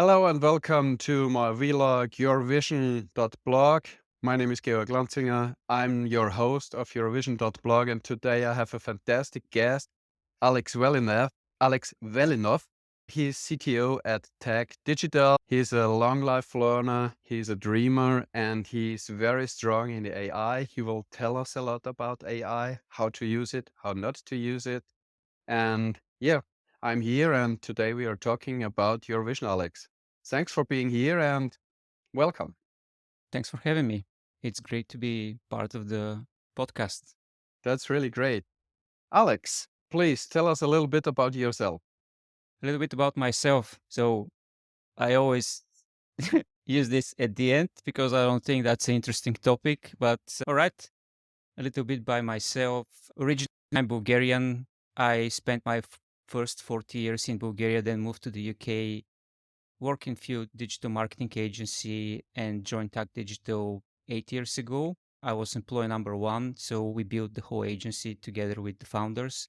Hello and welcome to my vlog, YourVision.blog. My name is Georg Lanzinger. I'm your host of YourVision.blog, and today I have a fantastic guest, Alex Velinov. Alex Velinov. He's CTO at Tech Digital. He's a long life learner, he's a dreamer, and he's very strong in the AI. He will tell us a lot about AI, how to use it, how not to use it. And yeah, I'm here, and today we are talking about your vision, Alex. Thanks for being here and welcome. Thanks for having me. It's great to be part of the podcast. That's really great. Alex, please tell us a little bit about yourself. A little bit about myself. So I always use this at the end because I don't think that's an interesting topic. But all right, a little bit by myself. Originally, I'm Bulgarian. I spent my first 40 years in Bulgaria, then moved to the UK, worked in few digital marketing agency, and joined Tag Digital 8 years ago. I was employee number one, so we built the whole agency together with the founders.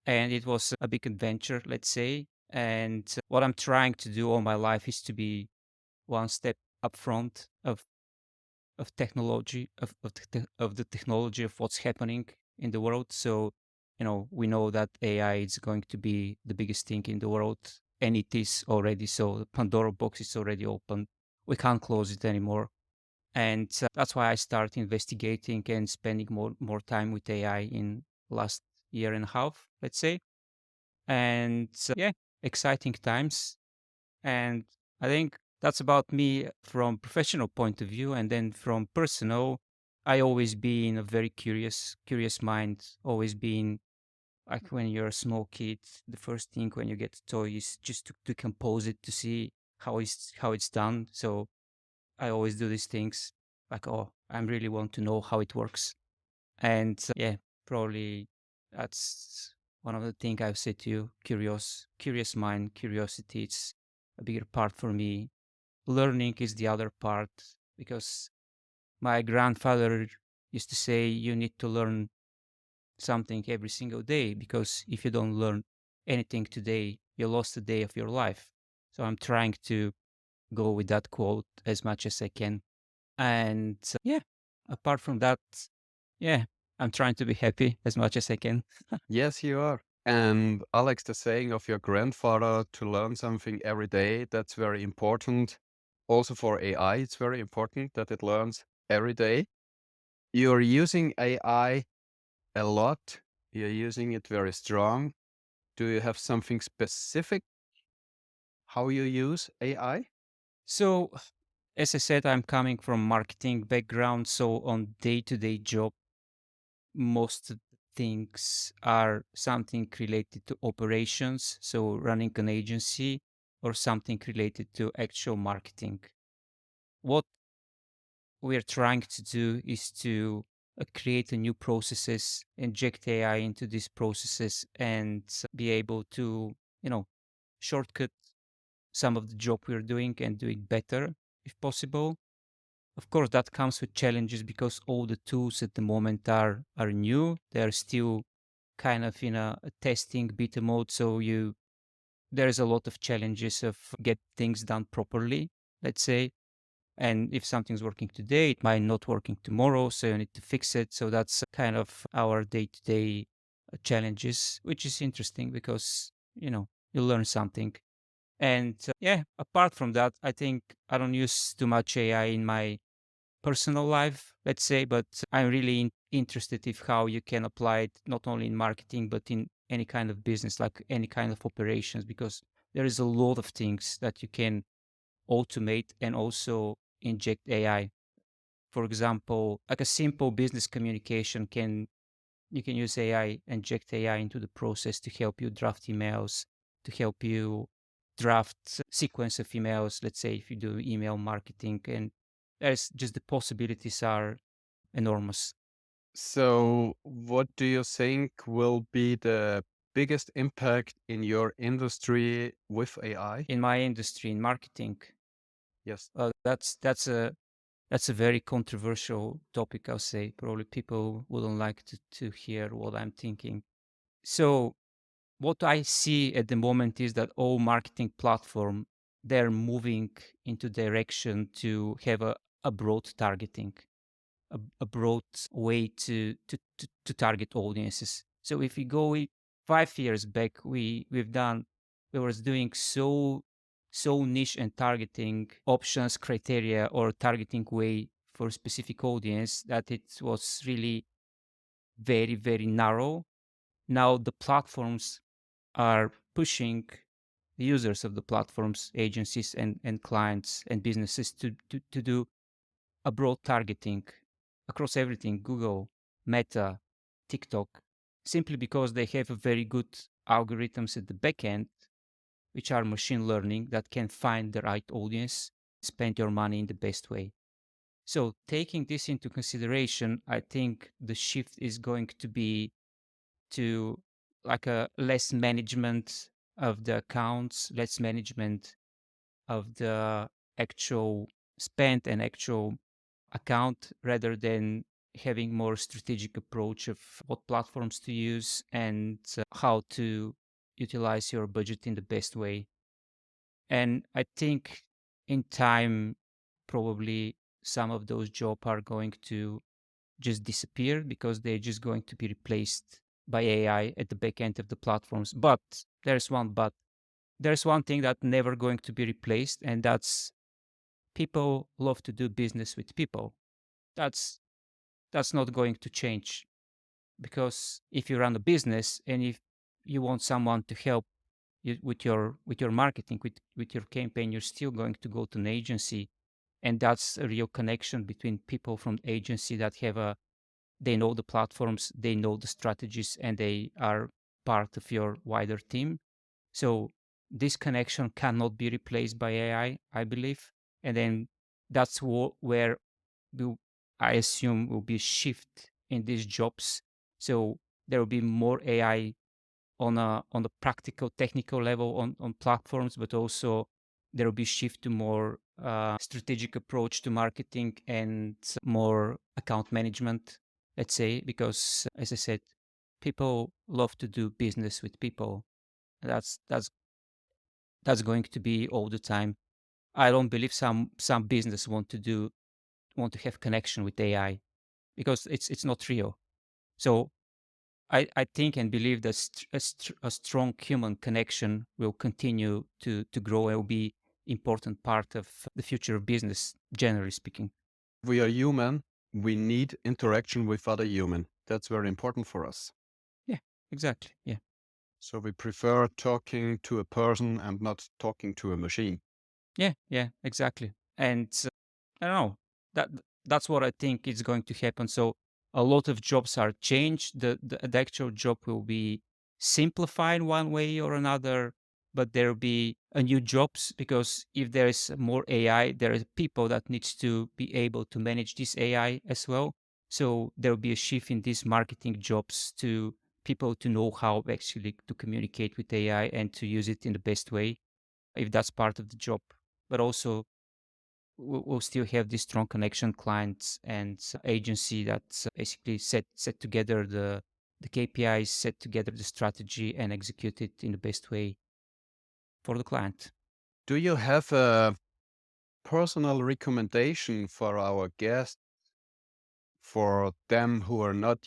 And it was a big adventure, let's say. And what I'm trying to do all my life is to be one step up front of technology, of the technology of what's happening in the world. So, we know that AI is going to be the biggest thing in the world, and it is already. So the Pandora box is already open. We can't close it anymore. And that's why I started investigating and spending more time with AI in last year and a half, let's say. And yeah, exciting times. And I think that's about me from professional point of view. And then from personal, I always been a very curious mind, always been like when you're a small kid, the first thing when you get a toy is just to decompose it to see how it's done. So I always do these things like, oh, I really want to know how it works. And yeah, probably that's one of the things I've said to you. Curious mind, curiosity. It's a bigger part for me. Learning is the other part because my grandfather used to say you need to learn something every single day because if you don't learn anything today, you lost a day of your life. So I'm trying to go with that quote as much as I can. And yeah, apart from that, yeah, I'm trying to be happy as much as I can. Yes, you are. And Alex, the saying of your grandfather to learn something every day, that's very important. Also for AI, it's very important that it learns every day. You're using AI a lot. You're using it very strong. Do you have something specific how you use AI? So, as I said, I'm coming from marketing background. So on day-to-day job, most of the things are something related to operations. So running an agency or something related to actual marketing. What we're trying to do is to create a new processes, inject AI into these processes, and be able to, you know, shortcut some of the job we're doing and do it better if possible. Of course, that comes with challenges because all the tools at the moment are new. They're still kind of in a testing beta mode, so there's a lot of challenges of get things done properly, let's say. And if something's working today, it might not working tomorrow, so you need to fix it. So that's kind of our day-to-day challenges, which is interesting because you learn something. And yeah, apart from that, I think I don't use too much AI in my personal life, let's say, but I'm really interested if how you can apply it not only in marketing but in any kind of business, like any kind of operations, because there is a lot of things that you can automate and also inject AI. For example, like a simple business communication can you can use AI, inject AI into the process to help you draft emails, to help you draft sequence of emails, let's say if you do email marketing, and there's just the possibilities are enormous. So, what do you think will be the biggest impact in your industry with AI? In my industry, in marketing, Yes. that's a very controversial topic, I'll say. Probably people wouldn't like to hear what I'm thinking. So what I see at the moment is that all marketing platform they're moving into direction to have a broad targeting, a broad way to target audiences. So if we go 5 years back, we was doing so niche and targeting options, criteria, or targeting way for a specific audience that it was really very, very narrow. Now the platforms are pushing the users of the platforms, agencies and clients and businesses to do a broad targeting across everything, Google, Meta, TikTok, simply because they have a very good algorithms at the back end, which are machine learning that can find the right audience, spend your money in the best way. So taking this into consideration, I think the shift is going to be to like a less management of the accounts, less management of the actual spend and actual account, rather than having more strategic approach of what platforms to use and how to utilize your budget in the best way. And I think in time, probably some of those jobs are going to just disappear because they're just going to be replaced by AI at the back end of the platforms. But there's one but. There's one thing that never going to be replaced, and that's people love to do business with people. That's that's not going to change, because if you run a business and if you want someone to help you with your marketing, with your campaign, you're still going to go to an agency, and that's a real connection between people from the agency that have a they know the platforms, they know the strategies, and they are part of your wider team. So this connection cannot be replaced by I believe. And then that's where will, I assume, will be a shift in these jobs. So there will be more AI on a practical, technical level on platforms, but also there will be shift to more strategic approach to marketing and more account management, let's say, because as I said, people love to do business with people. That's going to be all the time. I don't believe some business want to have connection with AI, because it's not real. So I think and believe that a strong human connection will continue to grow and will be important part of the future of business, generally speaking. We are human. We need interaction with other human. That's very important for us. Yeah, exactly. Yeah. So we prefer talking to a person and not talking to a machine. Yeah, yeah, exactly. And I don't know. That that's what I think is going to happen. So a lot of jobs are changed. The actual job will be simplified one way or another, but there will be a new jobs, because if there is more AI, there are people that needs to be able to manage this AI as well. So there will be a shift in these marketing jobs to people to know how actually to communicate with AI and to use it in the best way, if that's part of the job. But also we'll still have this strong connection clients and agency that basically set together the KPIs, set together the strategy, and execute it in the best way for the client. Do you have a personal recommendation for our guests, for them who are not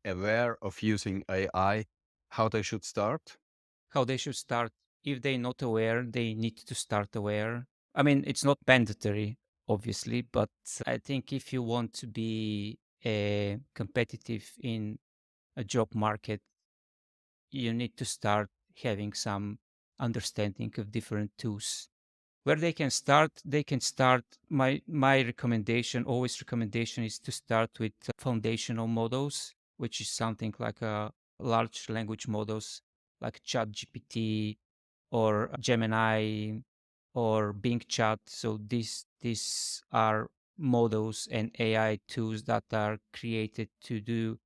aware of using AI, how they should start? How they should start? If they're not aware, they need to start aware. I mean, it's not mandatory, obviously, but I think if you want to be competitive in a job market, you need to start having some understanding of different tools. Where they can start. My recommendation, always recommendation, is to start with foundational models, which is something like large language models like ChatGPT or Gemini or Bing Chat. So these are models and AI tools that are created to do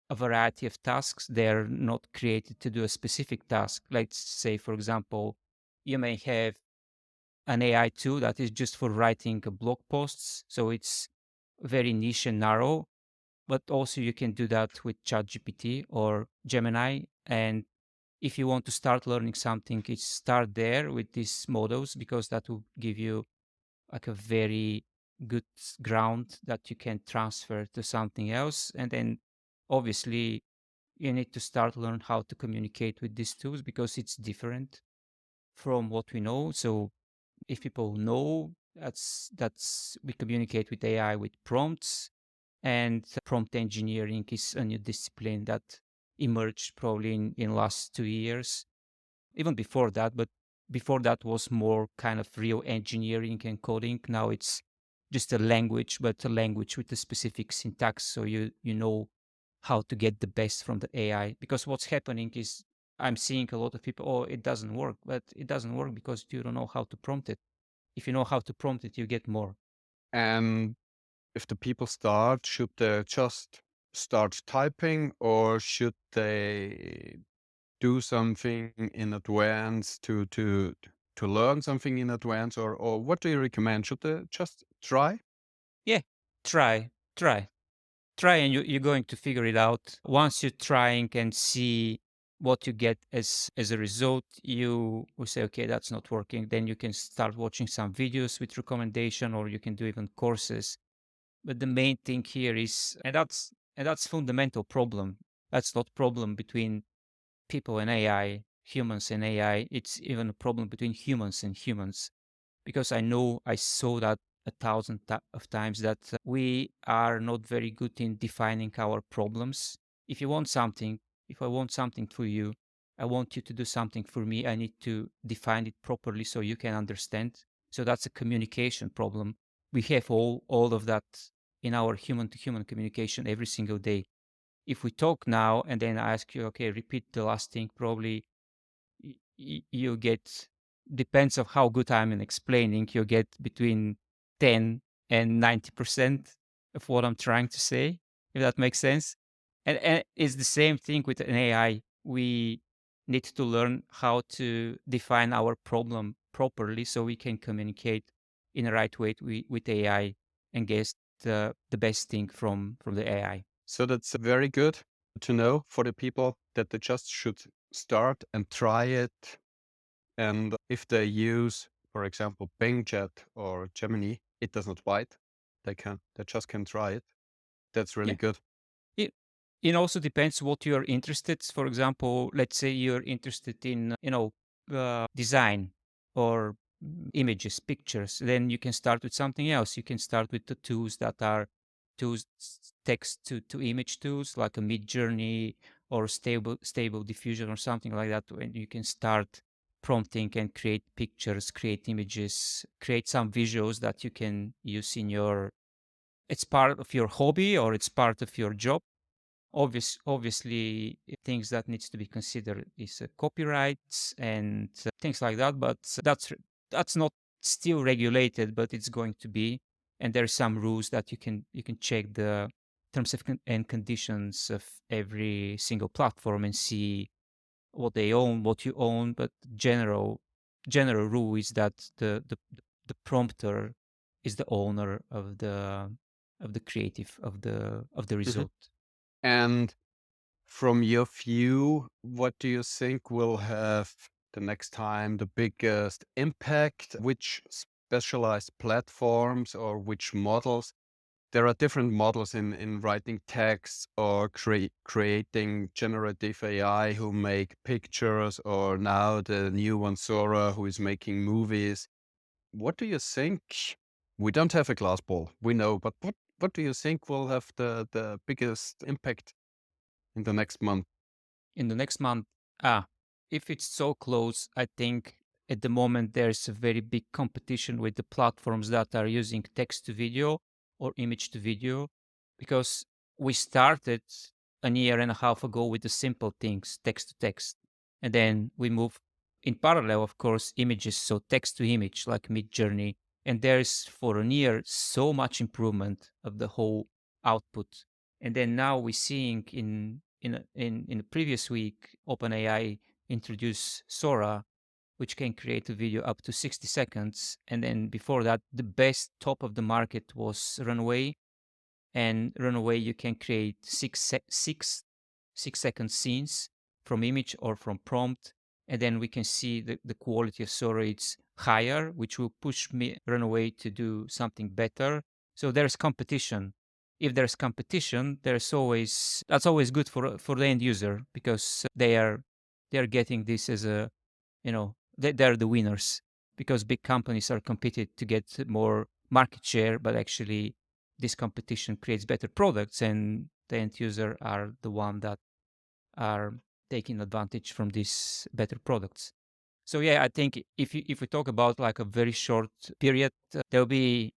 a variety of tasks. They're not created to do a specific task. Let's say, for example, you may have an AI tool that is just for writing blog posts. So it's very niche and narrow, but also you can do that with ChatGPT or Gemini. And if you want to start learning something, it's start there with these models, because that will give you like a very good ground that you can transfer to something else. And then obviously you need to start learn how to communicate with these tools, because it's different from what we know. So if people know, that's we communicate with AI with prompts, and prompt engineering is a new discipline that emerged probably in last 2 years, even before that. But before that was more kind of real engineering and coding. Now it's just a language, but a language with a specific syntax, so you know how to get the best from the AI. Because what's happening is I'm seeing a lot of people, oh, it doesn't work, but it doesn't work because you don't know how to prompt it. If you know how to prompt it, you get more. And if the people start, should they just start typing, or should they do something in advance to learn something in advance, or what do you recommend? Should they just try? Yeah, try, try. Try, and you're going to figure it out. Once you're trying and see what you get as a result, you will say, okay, that's not working. Then you can start watching some videos with recommendation, or you can do even courses. But the main thing here is, and that's fundamental problem. That's not problem between people and AI, humans and AI. It's even a problem between humans and humans, because I know I saw that a thousand of times, that we are not very good in defining our problems. If you want something, if I want something for you, I want you to do something for me. I need to define it properly so you can understand. So that's a communication problem. We have all of that in our human to human communication every single day. If we talk now and then I ask you, okay, repeat the last thing, probably you get, depends of how good I'm in explaining, you get between 10 and 90% of what I'm trying to say, if that makes sense. And it's the same thing with an AI. We need to learn how to define our problem properly so we can communicate in the right way with AI and get the best thing from the AI. So that's very good to know for the people, that they just should start and try it. And if they use, for example, Bing Chat or Gemini, it does not bite. They just can try it. That's really Yeah. good. It it also depends what you're interested. For example, let's say you're interested in, design or images, pictures. Then you can start with something else. You can start with the tools that are tools, text to image tools like a Midjourney or stable diffusion or something like that. And you can start prompting and create pictures, create images, create some visuals that you can use in your. It's part of your hobby or it's part of your job. Obviously, things that needs to be considered is copyrights and things like that. But that's not still regulated, but it's going to be. And there's some rules that you can check the terms of and conditions of every single platform and see what they own, what you own. But general rule is that the prompter is the owner of the creative of the Mhm. result. And from your view, what do you think will have the next time the biggest impact? Which specialized platforms or which models? There are different models in writing text or creating generative AI who make pictures, or now the new one, Sora, who is making movies. What do you think? We don't have a glass ball, we know, but what do you think will have the biggest impact in the next month? In the next month. If it's so close, I think at the moment there's a very big competition with the platforms that are using text to video or image to video, because we started a year and a half ago with the simple things, text to text, and then we move in parallel, of course, images, so text to image like Midjourney, and there's for a year so much improvement of the whole output. And then now we're seeing in the previous week, OpenAI introduced Sora, which can create a video up to 60 seconds. And then before that, the best top of the market was Runway. And Runway, you can create 6 second scenes from image or from prompt, and then we can see the quality of story it's higher, which will push me Runaway to do something better. So there's competition. If there's competition, that's always good for the end user, because they are getting this as a, they're the winners, because big companies are competed to get more market share, but actually this competition creates better products, and the end user are the one that are taking advantage from these better products. So yeah, I think if we talk about like a very short period, there'll be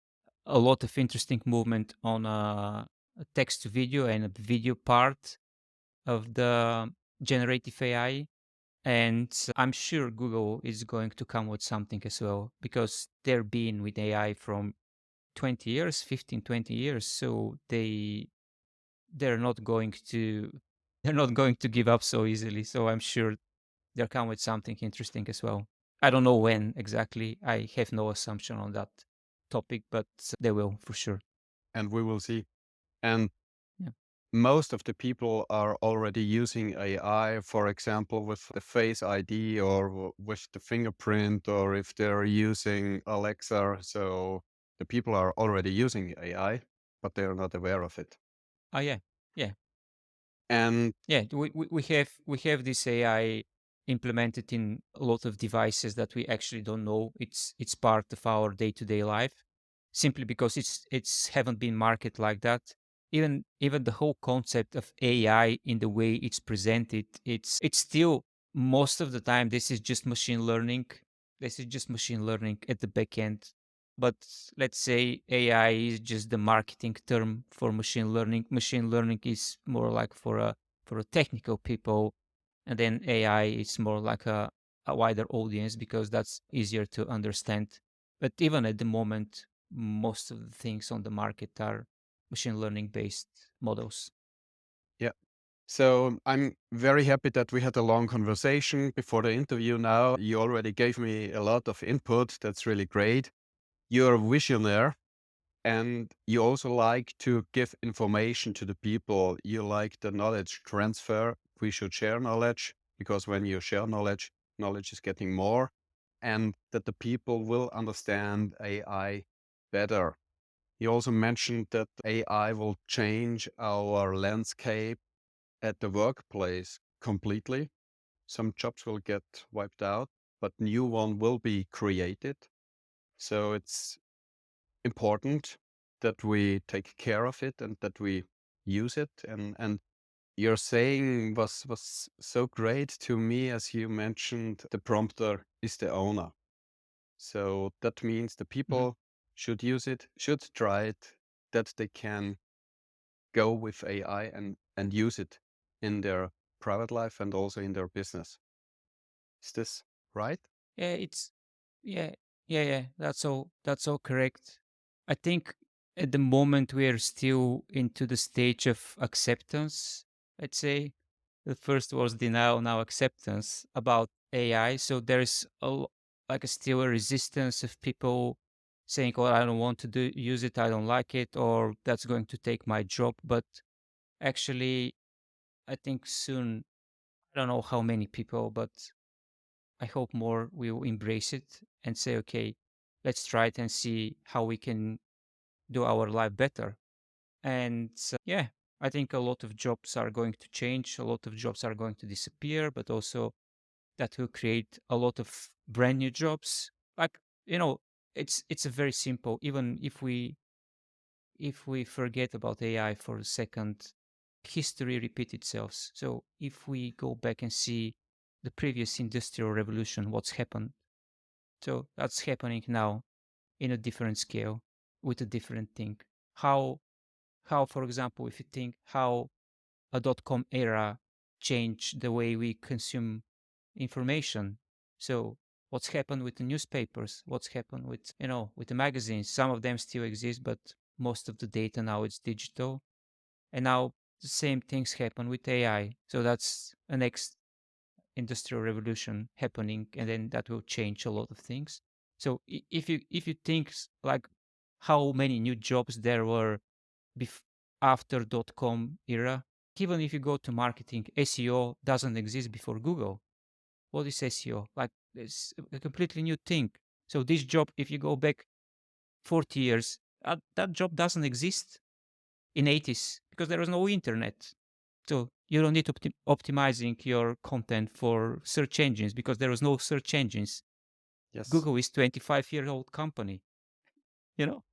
a lot of interesting movement on a text to video and a video part of the generative AI. And I'm sure Google is going to come with something as well, because they're been with AI from 20 years, 15, 20 years. So they're not going to they're not going to give up so easily. So I'm sure they'll come with something interesting as well. I don't know when exactly. I have no assumption on that topic, but they will for sure. And we will see. And Yeah. most of the people are already using AI, for example, with the Face ID or with the fingerprint, or if they're using Alexa. So the people are already using AI, but they are not aware of it. Oh yeah. Yeah. And Yeah, we have this AI implemented in a lot of devices that we actually don't know it's part of our day-to-day life, simply because it's haven't been marketed like that. Even the whole concept of AI in the way it's presented, it's still, most of the time, this is just machine learning. This is just machine learning at the back end. But let's say AI is just the marketing term for machine learning. Machine learning is more like for a technical people, and then AI is more like a wider audience, because that's easier to understand. But even at the moment, most of the things on the market are machine learning based models. yeah, so I'm very happy that we had a long conversation before the interview now. You already gave me a lot of input. That's really great. You're a visionary. And you also like to give information to the people. You like the knowledge transfer. We should share knowledge, because when you share knowledge, knowledge is getting more, and that the people will understand AI better. You also mentioned that AI will change our landscape at the workplace completely. Some jobs will get wiped out, but new one will be created. So it's important that we take care of it and that we use it. And your saying was so great to me, as you mentioned the prompter is the owner. So that means the Mhm. people should use it, should try it, that they can go with AI and use it in their private life and also in their business. Is this right? Yeah, yeah, yeah. That's all correct. I think at the moment we are still into the stage of acceptance. Let's say the first was denial, now acceptance about AI. So there's like still a resistance of people saying, "Oh, I don't want to use it. I don't like it," or "That's going to take my job." But actually, I think soon, I don't know how many people, but I hope more will embrace it and say, "Okay, let's try it and see how we can do our life better." And yeah, I think a lot of jobs are going to change. A lot of jobs are going to disappear, but also that will create a lot of brand new jobs. Like, you know, it's a very simple. Even if we forget about AI for a second, history repeats itself. So if we go back and see the previous industrial revolution, what's happened? So that's happening now in a different scale with a different thing. How for example, if you think how a dot-com era changed the way we consume information. So what's happened with the newspapers? What's happened with, with the magazines? Some of them still exist, but most of the data now it's digital. And now the same things happen with AI. So that's a next industrial revolution happening, and then that will change a lot of things. So if you think like how many new jobs there were after dot-com era, even if you go to marketing, SEO doesn't exist before Google. What is SEO? Like, it's a completely new thing. So this job, if you go back 40 years, that job doesn't exist in 80s because there was no internet. So you don't need to optimizing your content for search engines because there was no search engines. Yes. Google is 25-year-old company, you know.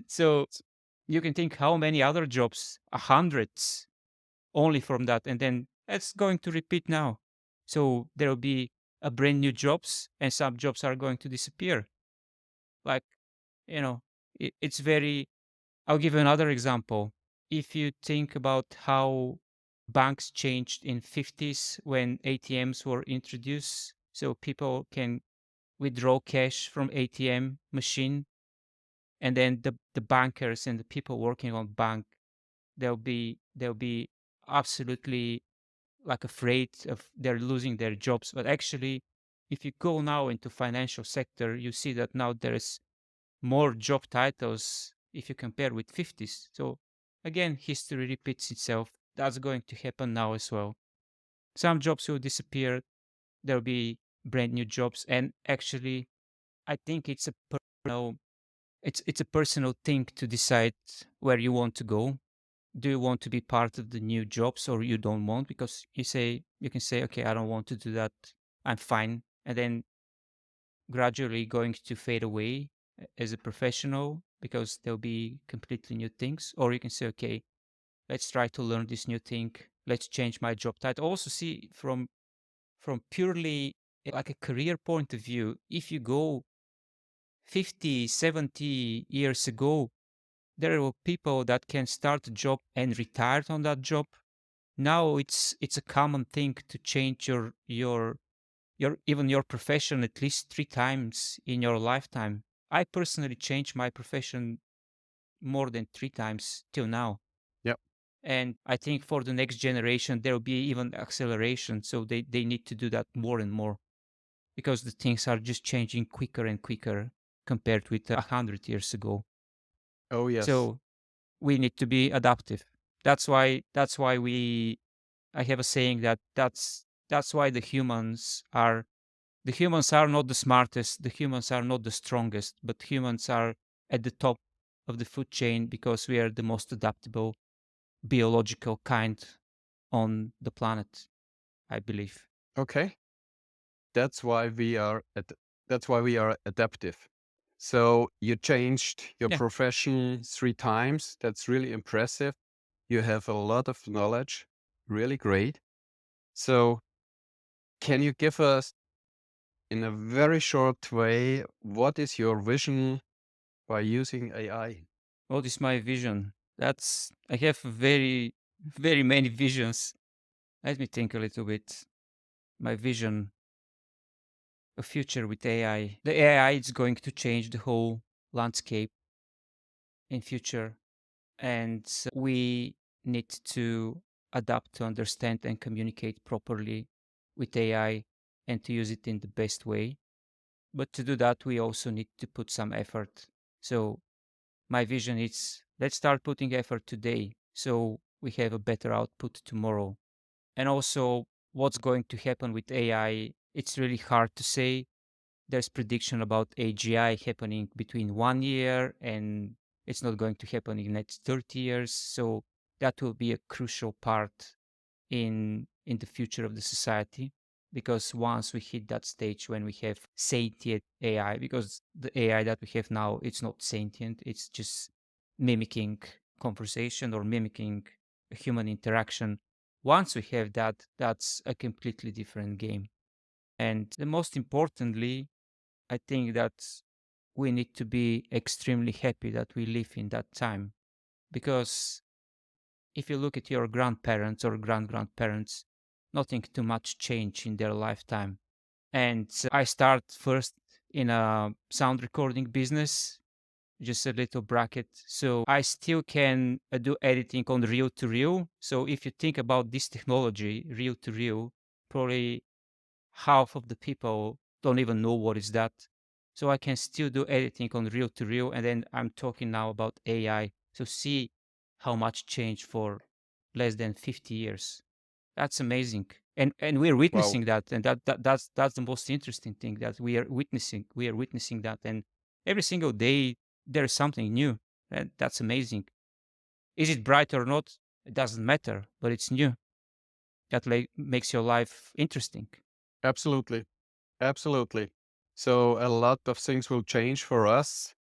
So S- you can think how many other jobs, hundreds, only from that, and then it's going to repeat now. So there will be a brand new jobs, and some jobs are going to disappear. Like, you know, it's very. I'll give you another example. If you think about how banks changed in 50s when ATMs were introduced, so people can withdraw cash from ATM machine, and then the bankers and the people working on bank, they'll be absolutely like afraid of they're losing their jobs. But actually, if you go now into financial sector, you see that now there is more job titles if you compare with 50s. So again, history repeats itself. That's going to happen now as well. Some jobs will disappear. There'll be brand new jobs. And actually, I think it's a personal thing to decide where you want to go. Do you want to be part of the new jobs or you don't want? Because you can say, okay, I don't want to do that. I'm fine. And then gradually going to fade away as a professional because there'll be completely new things. Or you can say, okay, let's try to learn this new thing. Let's change my job title. Also see from purely like a career point of view, if you go 50, 70 years ago, there were people that can start a job and retired on that job. Now it's a common thing to change your even your profession at least 3 times in your lifetime. I personally changed my profession more than 3 times till now. Yep. And I think for the next generation there will be even acceleration. So they need to do that more and more because the things are just changing quicker and quicker compared with 100 years ago. Oh, yes. So we need to be adaptive. That's why we I have a saying that that's why the humans are not the smartest, the humans are not the strongest, but humans are at the top of the food chain because we are the most adaptable biological kind on the planet, I believe. Okay. That's why that's why we are adaptive. So you changed your Yeah. profession 3 times. That's really impressive. You have a lot of knowledge. Really great. So can you give us in a very short way what is your vision by using AI? What is my vision? That's I have very very many visions. Let me think a little bit. My vision, a future with AI. The AI is going to change the whole landscape in future, and we need to adapt to understand and communicate properly with AI and to use it in the best way. But to do that, we also need to put some effort. So my vision is let's start putting effort today so we have a better output tomorrow. And also, what's going to happen with AI, it's really hard to say. There's prediction about AGI happening between 1 year and it's not going to happen in next 30 years. So that will be a crucial part in the future of the society because once we hit that stage when we have sentient AI, because the AI that we have now, it's not sentient, it's just mimicking conversation or mimicking human interaction. Once we have that, that's a completely different game. And the most importantly, I think that we need to be extremely happy that we live in that time because if you look at your grandparents or grandparents, nothing too much changed in their lifetime. And I start first in a sound recording business, just a little bracket. So I still can do editing on reel to reel. So if you think about this technology, reel to reel, probably half of the people don't even know what is that. So I can still do editing on reel to reel. And then I'm talking now about AI. So see how much change for less than 50 years. That's amazing. And we're Wow. witnessing that. And that's the most interesting thing that we are witnessing. We are witnessing that. And every single day there's something new. And that's amazing. Is it bright or not? It doesn't matter, but it's new. That makes your life interesting. Absolutely. Absolutely. So a lot of things will change for us.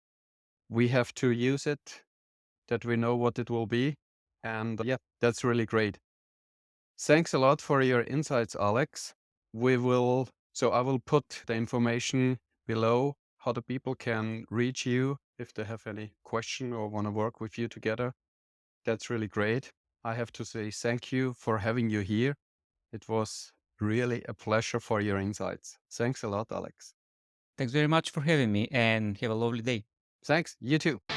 We have to use it, that we know what it will be. And yeah, that's really great. Thanks a lot for your insights, Alex. I will put the information below how the people can reach you if they have any question or want to work with you together. That's really great. I have to say thank you for having you here. It was really a pleasure for your insights. Thanks a lot, Alex. Thanks very much for having me and have a lovely day. Thanks. You too.